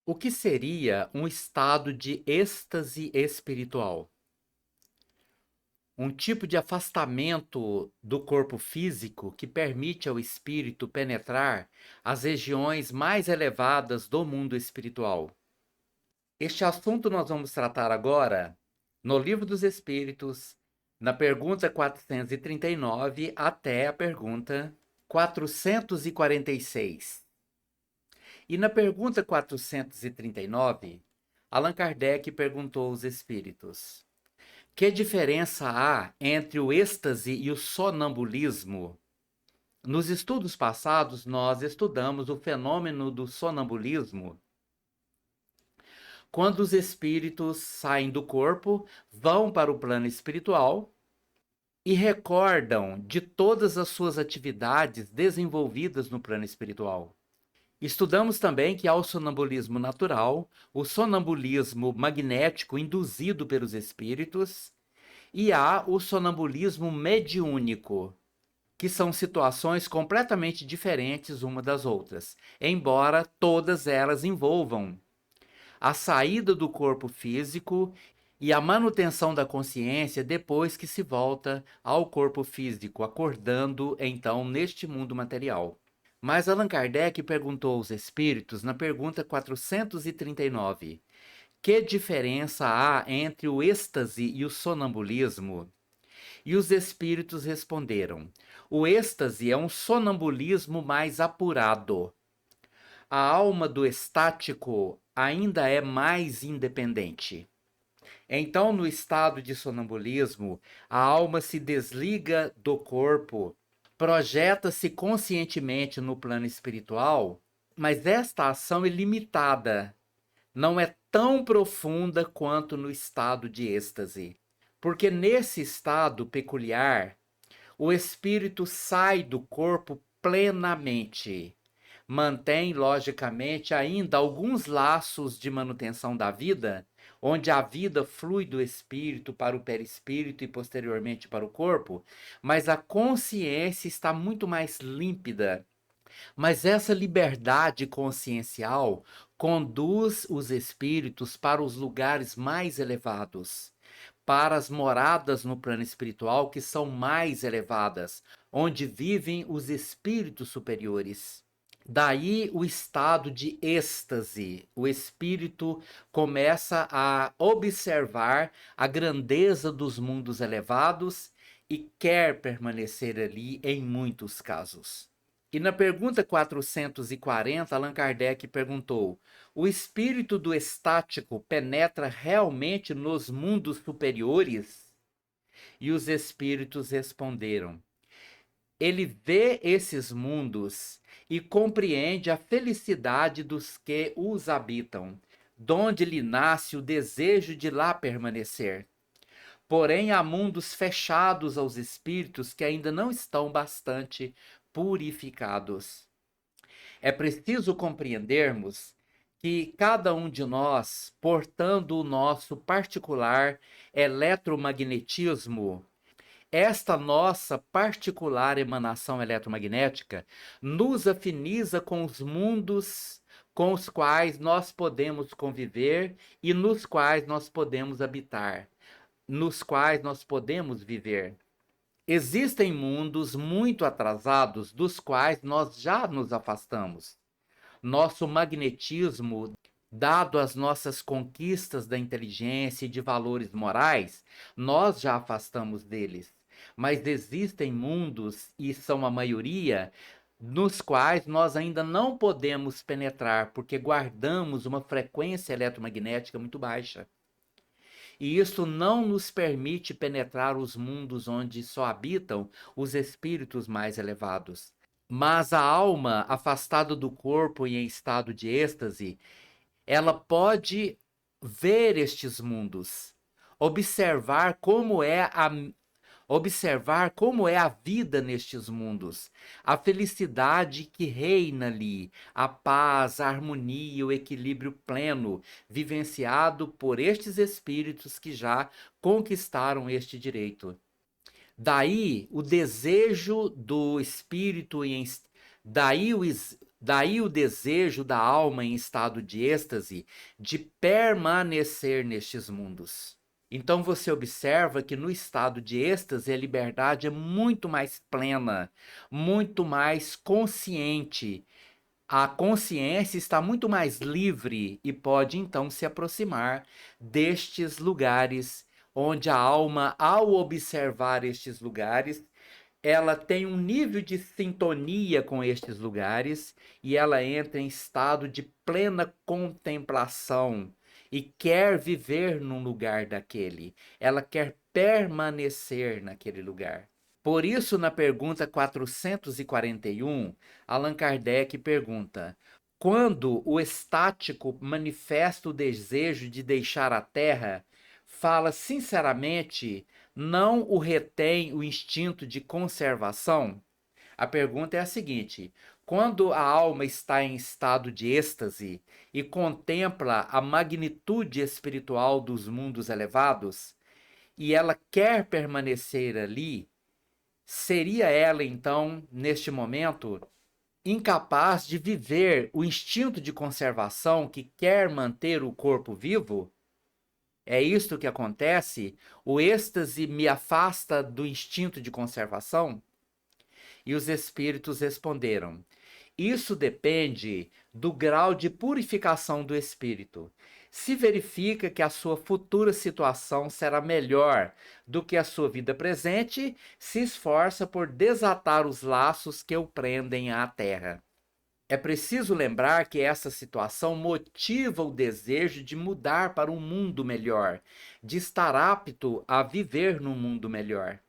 O que seria um estado de êxtase espiritual? Um tipo de afastamento do corpo físico que permite ao espírito penetrar as regiões mais elevadas do mundo espiritual. Este assunto nós vamos tratar agora no Livro dos Espíritos, na pergunta 439 até a pergunta 446. E na pergunta 439, Allan Kardec perguntou aos espíritos: que diferença há entre o êxtase e o sonambulismo? Nos estudos passados, nós estudamos o fenômeno do sonambulismo, quando os espíritos saem do corpo, vão para o plano espiritual e recordam de todas as suas atividades desenvolvidas no plano espiritual. Estudamos também que há o sonambulismo natural, o sonambulismo magnético induzido pelos espíritos e há o sonambulismo mediúnico, que são situações completamente diferentes uma das outras, embora todas elas envolvam a saída do corpo físico e a manutenção da consciência depois que se volta ao corpo físico, acordando então neste mundo material. Mas Allan Kardec perguntou aos espíritos na pergunta 439: que diferença há entre o êxtase e o sonambulismo? E os espíritos responderam: o êxtase é um sonambulismo mais apurado. A alma do estático ainda é mais independente. Então, no estado de sonambulismo, a alma se desliga do corpo, projeta-se conscientemente no plano espiritual, mas esta ação é limitada, não é tão profunda quanto no estado de êxtase. Porque nesse estado peculiar, o espírito sai do corpo plenamente. Mantém, logicamente, ainda alguns laços de manutenção da vida, onde a vida flui do espírito para o perispírito e posteriormente para o corpo, mas a consciência está muito mais límpida. Mas essa liberdade consciencial conduz os espíritos para os lugares mais elevados, para as moradas no plano espiritual que são mais elevadas, onde vivem os espíritos superiores. Daí o estado de êxtase. O espírito começa a observar a grandeza dos mundos elevados e quer permanecer ali em muitos casos. E na pergunta 440, Allan Kardec perguntou: o espírito do estático penetra realmente nos mundos superiores? E os espíritos responderam: ele vê esses mundos e compreende a felicidade dos que os habitam, donde lhe nasce o desejo de lá permanecer. Porém, há mundos fechados aos espíritos que ainda não estão bastante purificados. É preciso compreendermos que cada um de nós, portando o nosso particular eletromagnetismo, esta nossa particular emanação eletromagnética nos afiniza com os mundos com os quais nós podemos conviver e nos quais nós podemos habitar, nos quais nós podemos viver. Existem mundos muito atrasados dos quais nós já nos afastamos. Nosso magnetismo, dado as nossas conquistas da inteligência e de valores morais, nós já afastamos deles. Mas existem mundos, e são a maioria, nos quais nós ainda não podemos penetrar, porque guardamos uma frequência eletromagnética muito baixa. E isso não nos permite penetrar os mundos onde só habitam os espíritos mais elevados. Mas a alma, afastada do corpo e em estado de êxtase, ela pode ver estes mundos, observar como é a vida nestes mundos, a felicidade que reina ali, a paz, a harmonia, o equilíbrio pleno, vivenciado por estes espíritos que já conquistaram este direito. Daí o desejo do espírito, daí Daí o desejo da alma em estado de êxtase de permanecer nestes mundos. Então você observa que no estado de êxtase a liberdade é muito mais plena, muito mais consciente. A consciência está muito mais livre e pode então se aproximar destes lugares, onde a alma, ao observar estes lugares, ela tem um nível de sintonia com estes lugares e ela entra em estado de plena contemplação e quer viver num lugar daquele. Ela quer permanecer naquele lugar. Por isso, na pergunta 441, Allan Kardec pergunta: quando o estático manifesta o desejo de deixar a Terra, fala sinceramente, não o retém o instinto de conservação? A pergunta é a seguinte: quando a alma está em estado de êxtase e contempla a magnitude espiritual dos mundos elevados, e ela quer permanecer ali, seria ela, então, neste momento, incapaz de viver o instinto de conservação que quer manter o corpo vivo? É isto que acontece? O êxtase me afasta do instinto de conservação? E os espíritos responderam: isso depende do grau de purificação do espírito. Se verifica que a sua futura situação será melhor do que a sua vida presente, se esforça por desatar os laços que o prendem à terra. É preciso lembrar que essa situação motiva o desejo de mudar para um mundo melhor, de estar apto a viver num mundo melhor.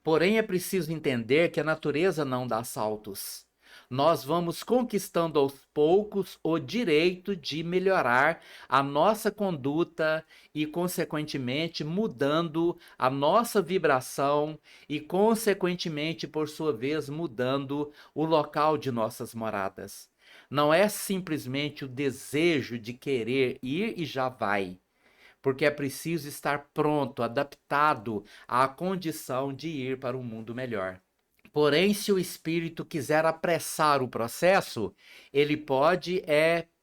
Porém, é preciso entender que a natureza não dá saltos. Nós vamos conquistando aos poucos o direito de melhorar a nossa conduta e, consequentemente, mudando a nossa vibração e, consequentemente, por sua vez, mudando o local de nossas moradas. Não é simplesmente o desejo de querer ir e já vai, porque é preciso estar pronto, adaptado à condição de ir para um mundo melhor. Porém, se o espírito quiser apressar o processo, ele pode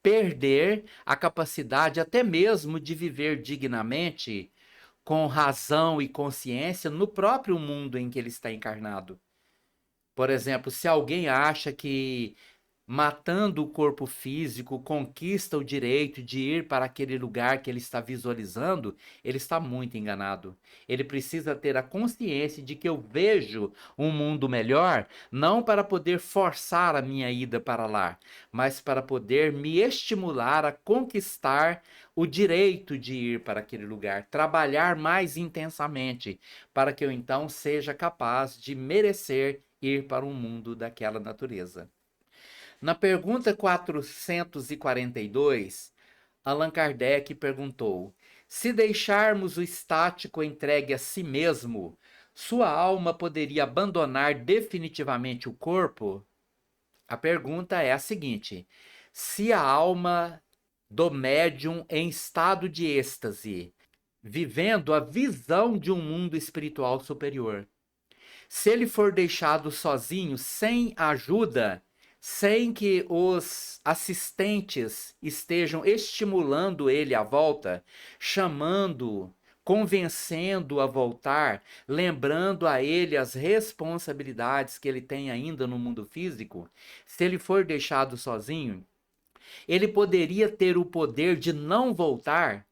perder a capacidade até mesmo de viver dignamente, com razão e consciência, no próprio mundo em que ele está encarnado. Por exemplo, se alguém acha que matando o corpo físico, conquista o direito de ir para aquele lugar que ele está visualizando, ele está muito enganado. Ele precisa ter a consciência de que eu vejo um mundo melhor, não para poder forçar a minha ida para lá, mas para poder me estimular a conquistar o direito de ir para aquele lugar, trabalhar mais intensamente, para que eu então seja capaz de merecer ir para um mundo daquela natureza. Na pergunta 442, Allan Kardec perguntou: se deixarmos o estático entregue a si mesmo, sua alma poderia abandonar definitivamente o corpo? A pergunta é a seguinte: se a alma do médium em estado de êxtase, vivendo a visão de um mundo espiritual superior, se ele for deixado sozinho, sem ajuda, sem que os assistentes estejam estimulando ele à volta, chamando, convencendo a voltar, lembrando a ele as responsabilidades que ele tem ainda no mundo físico, se ele for deixado sozinho, ele poderia ter o poder de não voltar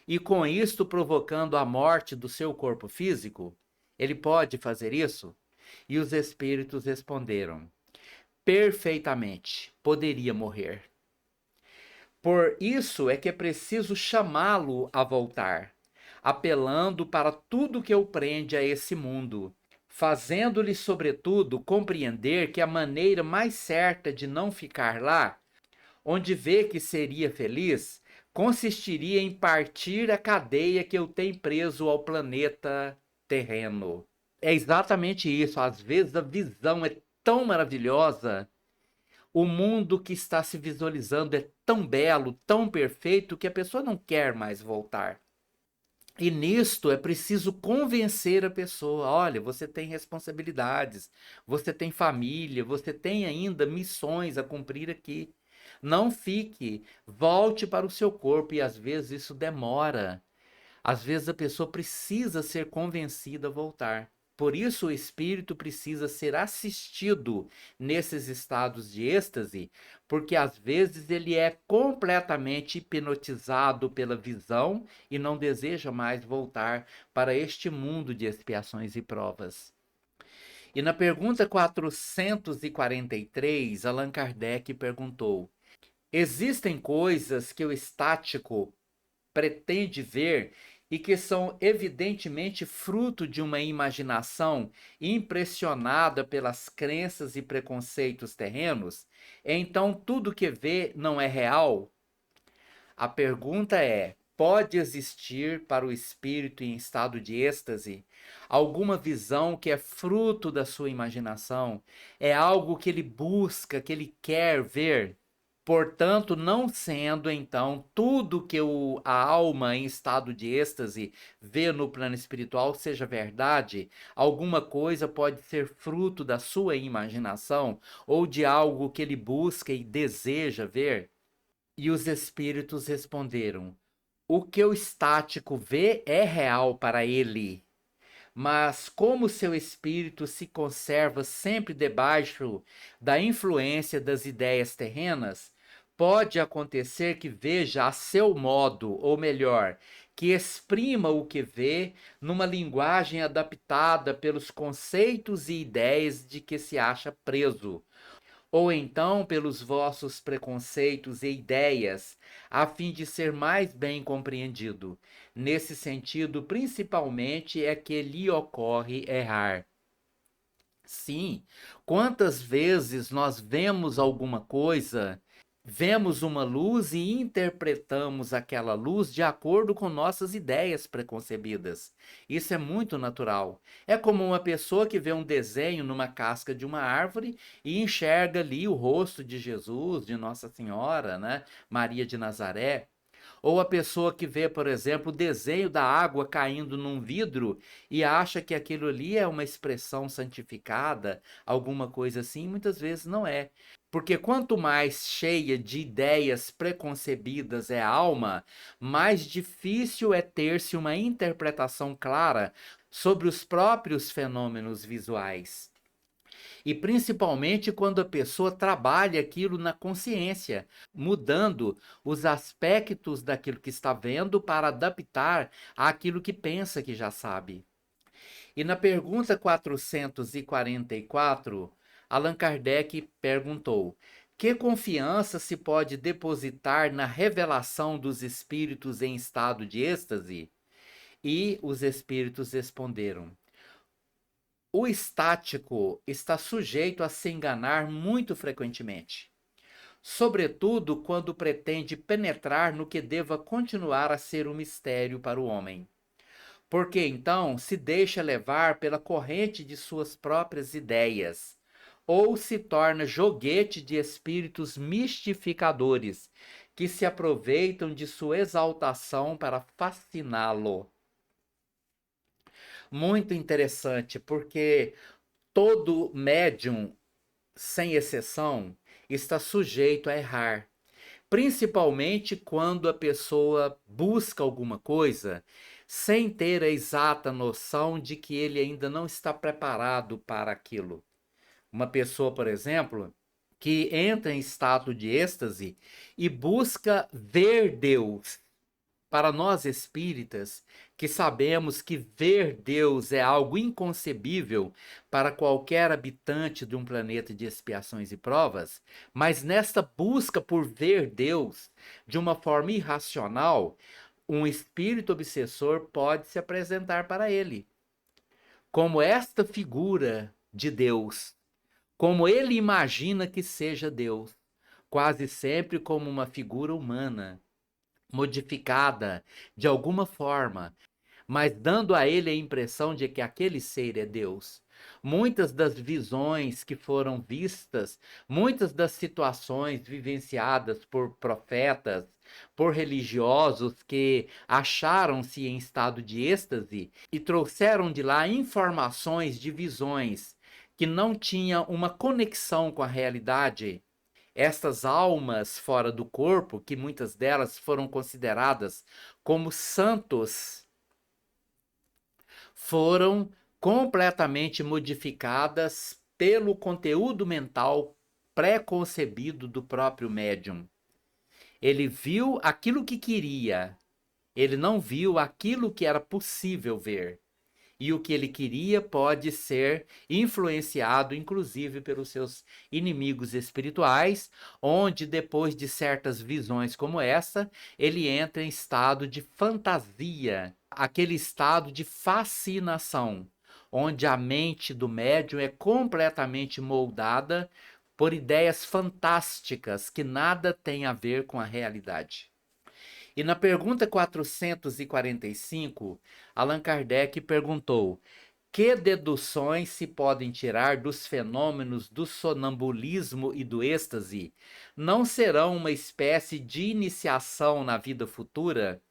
e com isto provocando a morte do seu corpo físico? Ele pode fazer isso? E os espíritos responderam: perfeitamente, poderia morrer. Por isso é que é preciso chamá-lo a voltar, apelando para tudo que o prende a esse mundo, fazendo-lhe, sobretudo, compreender que a maneira mais certa de não ficar lá, onde vê que seria feliz, consistiria em partir a cadeia que o tem preso ao planeta terreno. É exatamente isso. Às vezes a visão é tão maravilhosa, o mundo que está se visualizando é tão belo, tão perfeito, que a pessoa não quer mais voltar. E nisto é preciso convencer a pessoa: olha, você tem responsabilidades, você tem família, você tem ainda missões a cumprir aqui. Não fique, volte para o seu corpo, e às vezes isso demora. Às vezes a pessoa precisa ser convencida a voltar. Por isso o espírito precisa ser assistido nesses estados de êxtase, porque às vezes ele é completamente hipnotizado pela visão e não deseja mais voltar para este mundo de expiações e provas. E na pergunta 443, Allan Kardec perguntou: existem coisas que o estático pretende ver e que são evidentemente fruto de uma imaginação impressionada pelas crenças e preconceitos terrenos, então tudo que vê não é real? A pergunta é: pode existir para o espírito em estado de êxtase alguma visão que é fruto da sua imaginação? É algo que ele busca, que ele quer ver? Portanto, não sendo então tudo que a alma em estado de êxtase vê no plano espiritual seja verdade, alguma coisa pode ser fruto da sua imaginação ou de algo que ele busca e deseja ver? E os espíritos responderam: o que o estático vê é real para ele. Mas como seu espírito se conserva sempre debaixo da influência das ideias terrenas, pode acontecer que veja a seu modo, ou melhor, que exprima o que vê numa linguagem adaptada pelos conceitos e ideias de que se acha preso, ou então pelos vossos preconceitos e ideias, a fim de ser mais bem compreendido. Nesse sentido, principalmente, é que lhe ocorre errar. Sim, quantas vezes nós vemos alguma coisa, vemos uma luz e interpretamos aquela luz de acordo com nossas ideias preconcebidas. Isso é muito natural. É como uma pessoa que vê um desenho numa casca de uma árvore e enxerga ali o rosto de Jesus, de Nossa Senhora, né? Maria de Nazaré. Ou a pessoa que vê, por exemplo, o desenho da água caindo num vidro e acha que aquilo ali é uma expressão santificada, alguma coisa assim, muitas vezes não é. Porque quanto mais cheia de ideias preconcebidas é a alma, mais difícil é ter-se uma interpretação clara sobre os próprios fenômenos visuais. E principalmente quando a pessoa trabalha aquilo na consciência, mudando os aspectos daquilo que está vendo para adaptar àquilo que pensa que já sabe. E na pergunta 444, Allan Kardec perguntou: que confiança se pode depositar na revelação dos espíritos em estado de êxtase? E os espíritos responderam: o estático está sujeito a se enganar muito frequentemente, sobretudo quando pretende penetrar no que deva continuar a ser um mistério para o homem, porque então se deixa levar pela corrente de suas próprias ideias, ou se torna joguete de espíritos mistificadores que se aproveitam de sua exaltação para fasciná-lo. Muito interessante, porque todo médium, sem exceção, está sujeito a errar, principalmente quando a pessoa busca alguma coisa sem ter a exata noção de que ele ainda não está preparado para aquilo. Uma pessoa, por exemplo, que entra em estado de êxtase e busca ver Deus. Para nós espíritas, que sabemos que ver Deus é algo inconcebível para qualquer habitante de um planeta de expiações e provas, mas nesta busca por ver Deus de uma forma irracional, um espírito obsessor pode se apresentar para ele como esta figura de Deus, como ele imagina que seja Deus, quase sempre como uma figura humana modificada de alguma forma, mas dando a ele a impressão de que aquele ser é Deus. muitas das visões que foram vistas, muitas das situações vivenciadas por profetas, por religiosos que acharam-se em estado de êxtase e trouxeram de lá informações de visões que não tinham uma conexão com a realidade. Estas almas fora do corpo, que muitas delas foram consideradas como santos, foram completamente modificadas pelo conteúdo mental pré-concebido do próprio médium. Ele viu aquilo que queria, ele não viu aquilo que era possível ver. E o que ele queria pode ser influenciado, inclusive, pelos seus inimigos espirituais, onde, depois de certas visões como essa, ele entra em estado de fantasia, aquele estado de fascinação, onde a mente do médium é completamente moldada por ideias fantásticas que nada têm a ver com a realidade. E na pergunta 445, Allan Kardec perguntou: que deduções se podem tirar dos fenômenos do sonambulismo e do êxtase? Não serão uma espécie de iniciação na vida futura?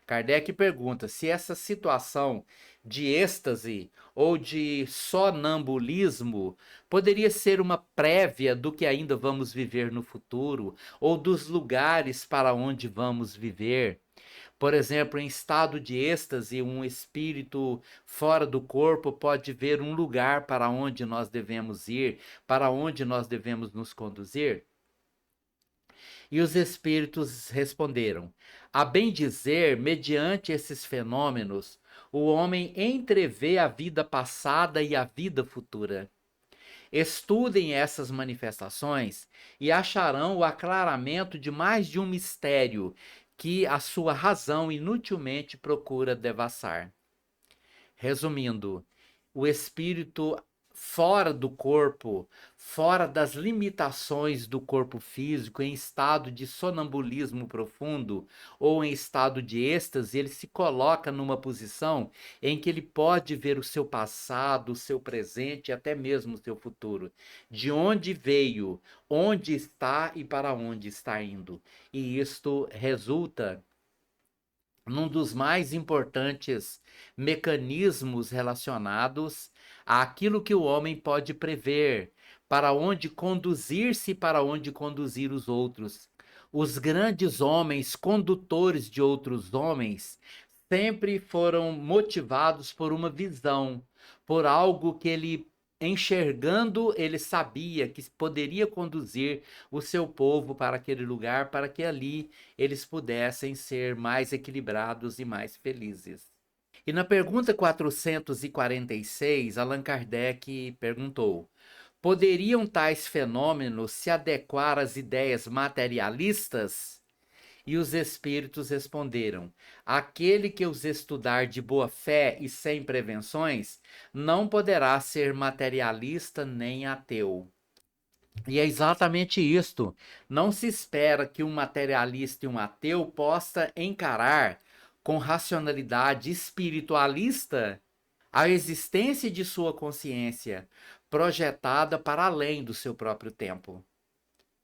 Kardec pergunta se essa situação de êxtase ou de sonambulismo poderia ser uma prévia do que ainda vamos viver no futuro, ou dos lugares para onde vamos viver. Por exemplo, em estado de êxtase, um espírito fora do corpo pode ver um lugar para onde nós devemos ir, para onde nós devemos nos conduzir. E os espíritos responderam: a bem dizer, mediante esses fenômenos, o homem entrevê a vida passada e a vida futura. Estudem essas manifestações e acharão o aclaramento de mais de um mistério que a sua razão inutilmente procura devassar. Resumindo, o espírito fora do corpo, fora das limitações do corpo físico, em estado de sonambulismo profundo ou em estado de êxtase, ele se coloca numa posição em que ele pode ver o seu passado, o seu presente e até mesmo o seu futuro. De onde veio, onde está e para onde está indo. E isto resulta num dos mais importantes mecanismos relacionados àquilo que o homem pode prever, para onde conduzir-se e para onde conduzir os outros. Os grandes homens, condutores de outros homens, sempre foram motivados por uma visão, por algo que ele, enxergando, ele sabia que poderia conduzir o seu povo para aquele lugar, para que ali eles pudessem ser mais equilibrados e mais felizes. E na pergunta 446, Allan Kardec perguntou: poderiam tais fenômenos se adequar às ideias materialistas? E os espíritos responderam: aquele que os estudar de boa fé e sem prevenções, não poderá ser materialista nem ateu. E é exatamente isto. Não se espera que um materialista e um ateu possa encarar com racionalidade espiritualista a existência de sua consciência projetada para além do seu próprio tempo.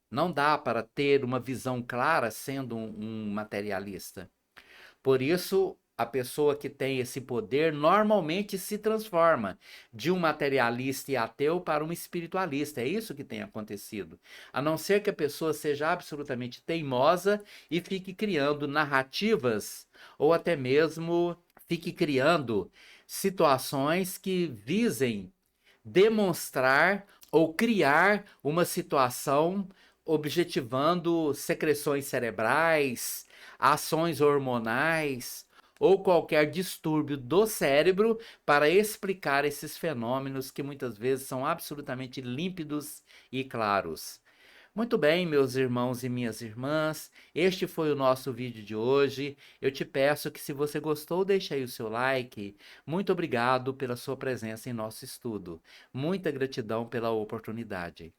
Não dá para ter uma visão clara sendo um materialista. Por isso, a pessoa que tem esse poder normalmente se transforma de um materialista e ateu para um espiritualista. É isso que tem acontecido. A não ser que a pessoa seja absolutamente teimosa e fique criando narrativas ou até mesmo fique criando situações que visem demonstrar ou criar uma situação objetivando secreções cerebrais, ações hormonais ou qualquer distúrbio do cérebro para explicar esses fenômenos que muitas vezes são absolutamente límpidos e claros. Muito bem, meus irmãos e minhas irmãs, este foi o nosso vídeo de hoje. Eu te peço que, se você gostou, deixe aí o seu like. Muito obrigado pela sua presença em nosso estudo. Muita gratidão pela oportunidade.